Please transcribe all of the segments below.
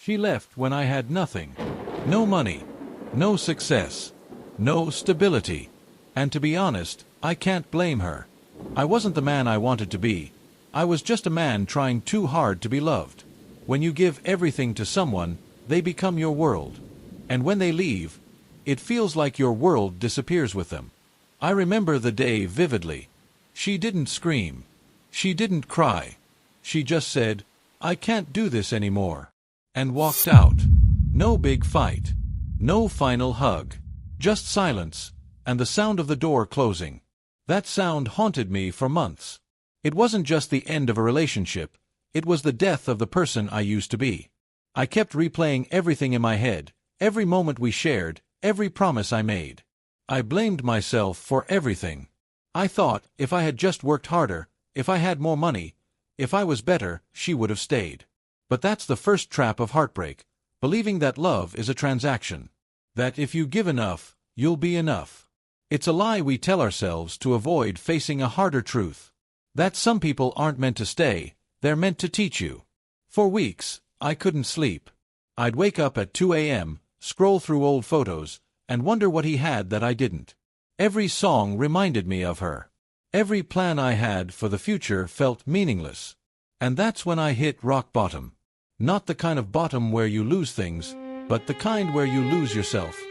She left when I had nothing. No money, no success, no stability. And to be honest, I can't blame her. I wasn't the man I wanted to be. I was just a man trying too hard to be loved. When you give everything to someone, they become your world. And when they leave, it feels like your world disappears with them. I remember the day vividly. She didn't scream. She didn't cry. She just said, "I can't do this anymore," and walked out. No big fight. No final hug. Just silence, and the sound of the door closing. That sound haunted me for months. It wasn't just the end of a relationship, it was the death of the person I used to be. I kept replaying everything in my head, every moment we shared, every promise I made. I blamed myself for everything. I thought, if I had just worked harder, if I had more money, if I was better, she would have stayed. But that's the first trap of heartbreak, believing that love is a transaction. That if you give enough, you'll be enough. It's a lie we tell ourselves to avoid facing a harder truth. That some people aren't meant to stay, they're meant to teach you. For weeks, I couldn't sleep. I'd wake up at 2 a.m., scroll through old photos, and wonder what he had that I didn't. Every song reminded me of her. Every plan I had for the future felt meaningless. And that's when I hit rock bottom. Not the kind of bottom where you lose things, but the kind where you lose yourself.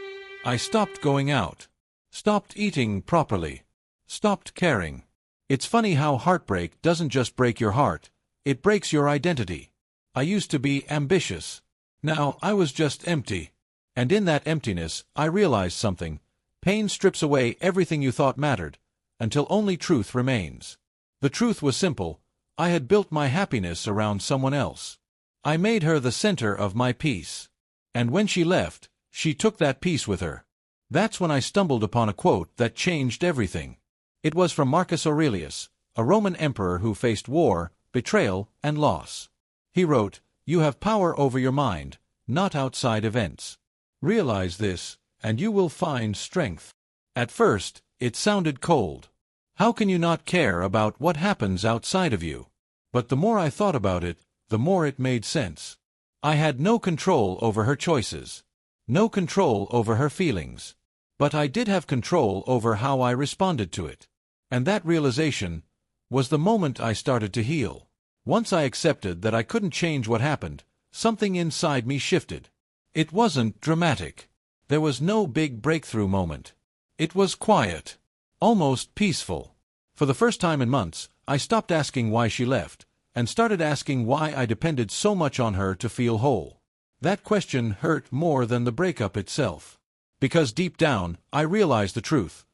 I stopped going out. Stopped eating properly. Stopped caring. It's funny how heartbreak doesn't just break your heart, it breaks your identity. I used to be ambitious. Now I was just empty. And in that emptiness, I realized something. Pain strips away everything you thought mattered, until only truth remains. The truth was simple. I had built my happiness around someone else. I made her the center of my peace. And when she left, she took that peace with her. That's when I stumbled upon a quote that changed everything. It was from Marcus Aurelius, a Roman emperor who faced war, betrayal, and loss. He wrote, "You have power over your mind, not outside events. Realize this, and you will find strength." At first, it sounded cold. How can you not care about what happens outside of you? But the more I thought about it, the more it made sense. I had no control over her choices. No control over her feelings. But I did have control over how I responded to it. And that realization was the moment I started to heal. Once I accepted that I couldn't change what happened, something inside me shifted. It wasn't dramatic. There was no big breakthrough moment. It was quiet. Almost peaceful. For the first time in months, I stopped asking why she left, and started asking why I depended so much on her to feel whole. That question hurt more than the breakup itself. Because deep down, I realized the truth.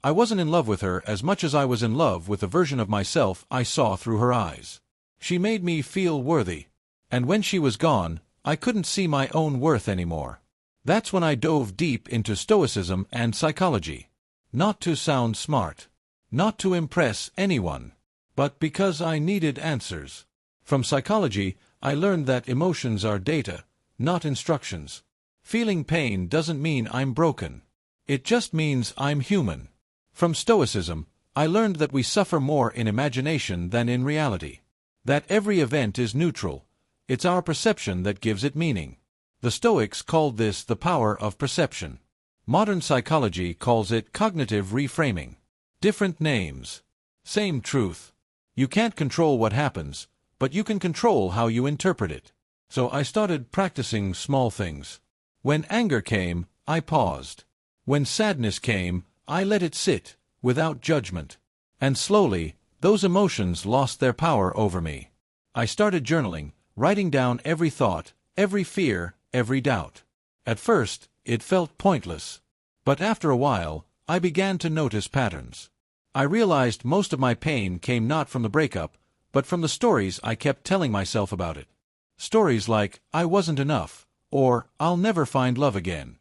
I wasn't in love with her as much as I was in love with the version of myself I saw through her eyes. She made me feel worthy. And when she was gone, I couldn't see my own worth anymore. That's when I dove deep into Stoicism and psychology. Not to sound smart. Not to impress anyone. But because I needed answers. From psychology, I learned that emotions are data, not instructions. Feeling pain doesn't mean I'm broken. It just means I'm human. From Stoicism, I learned that we suffer more in imagination than in reality. That every event is neutral. It's our perception that gives it meaning. The Stoics called this the power of perception. Modern psychology calls it cognitive reframing. Different names. Same truth. You can't control what happens, but you can control how you interpret it. So I started practicing small things. When anger came, I paused. When sadness came, I let it sit, without judgment. And slowly, those emotions lost their power over me. I started journaling, writing down every thought, every fear, every doubt. At first, it felt pointless. But after a while, I began to notice patterns. I realized most of my pain came not from the breakup, but from the stories I kept telling myself about it. Stories like, "I wasn't enough," or "I'll never find love again."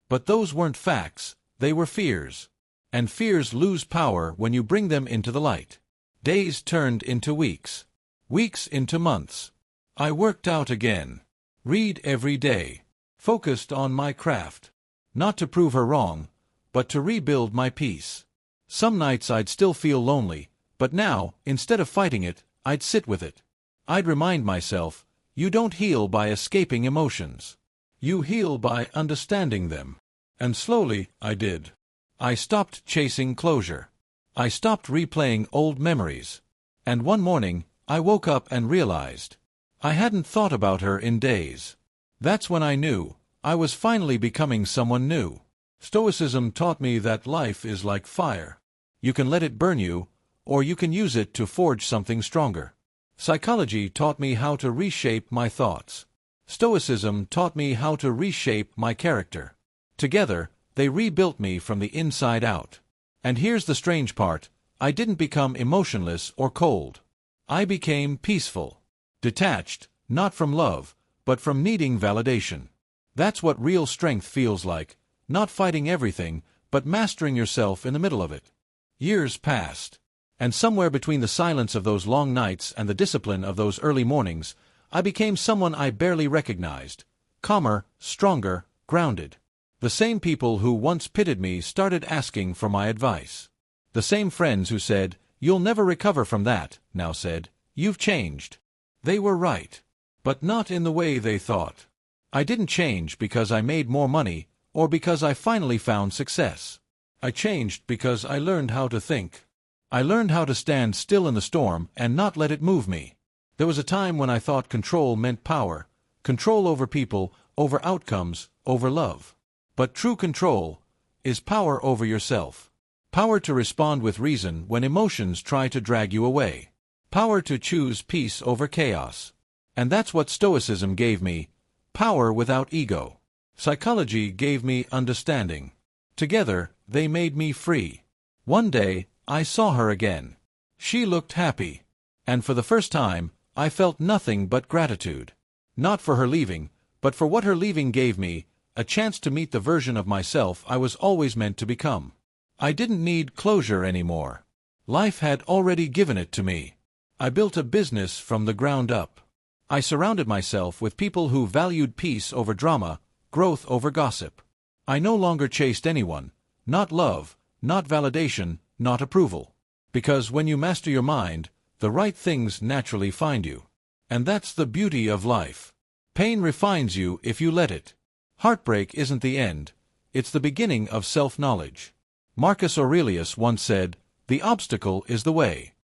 But those weren't facts, they were fears. And fears lose power when you bring them into the light. Days turned into weeks. Weeks into months. I worked out again. Read every day. Focused on my craft. Not to prove her wrong, but to rebuild my peace. Some nights I'd still feel lonely, but now, instead of fighting it, I'd sit with it. I'd remind myself, You don't heal by escaping emotions. You heal by understanding them. And slowly, I did. I stopped chasing closure. I stopped replaying old memories. And one morning, I woke up and realized I hadn't thought about her in days. That's when I knew I was finally becoming someone new. Stoicism taught me that life is like fire. You can let it burn you, or you can use it to forge something stronger. Psychology taught me how to reshape my thoughts. Stoicism taught me how to reshape my character. Together, they rebuilt me from the inside out. And here's the strange part, I didn't become emotionless or cold. I became peaceful. Detached, not from love, but from needing validation. That's what real strength feels like, not fighting everything, but mastering yourself in the middle of it. Years passed. And somewhere between the silence of those long nights and the discipline of those early mornings, I became someone I barely recognized. Calmer, stronger, grounded. The same people who once pitied me started asking for my advice. The same friends who said, "You'll never recover from that," now said, "You've changed." They were right. But not in the way they thought. I didn't change because I made more money, or because I finally found success. I changed because I learned how to think. I learned how to stand still in the storm and not let it move me. There was a time when I thought control meant power, control over people, over outcomes, over love. But true control is power over yourself. Power to respond with reason when emotions try to drag you away. Power to choose peace over chaos. And that's what Stoicism gave me, power without ego. Psychology gave me understanding. Together, they made me free. One day, I saw her again. She looked happy. And for the first time, I felt nothing but gratitude. Not for her leaving, but for what her leaving gave me, a chance to meet the version of myself I was always meant to become. I didn't need closure anymore. Life had already given it to me. I built a business from the ground up. I surrounded myself with people who valued peace over drama, growth over gossip. I no longer chased anyone, not love, not validation, not approval. Because when you master your mind, the right things naturally find you. And that's the beauty of life. Pain refines you if you let it. Heartbreak isn't the end, it's the beginning of self-knowledge. Marcus Aurelius once said, "The obstacle is the way."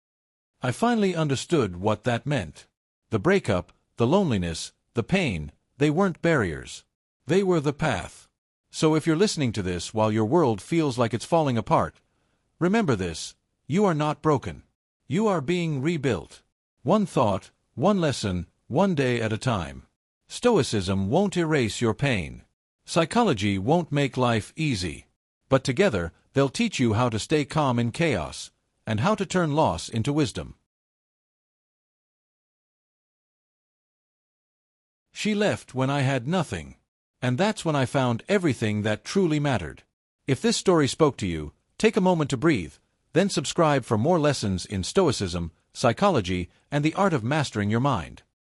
I finally understood what that meant. The breakup, the loneliness, the pain, they weren't barriers. They were the path. So if you're listening to this while your world feels like it's falling apart, remember this, you are not broken. You are being rebuilt. One thought, one lesson, one day at a time. Stoicism won't erase your pain. Psychology won't make life easy. But together, they'll teach you how to stay calm in chaos, and how to turn loss into wisdom. She left when I had nothing. And that's when I found everything that truly mattered. If this story spoke to you, take a moment to breathe, then subscribe for more lessons in Stoicism, psychology, and the art of mastering your mind.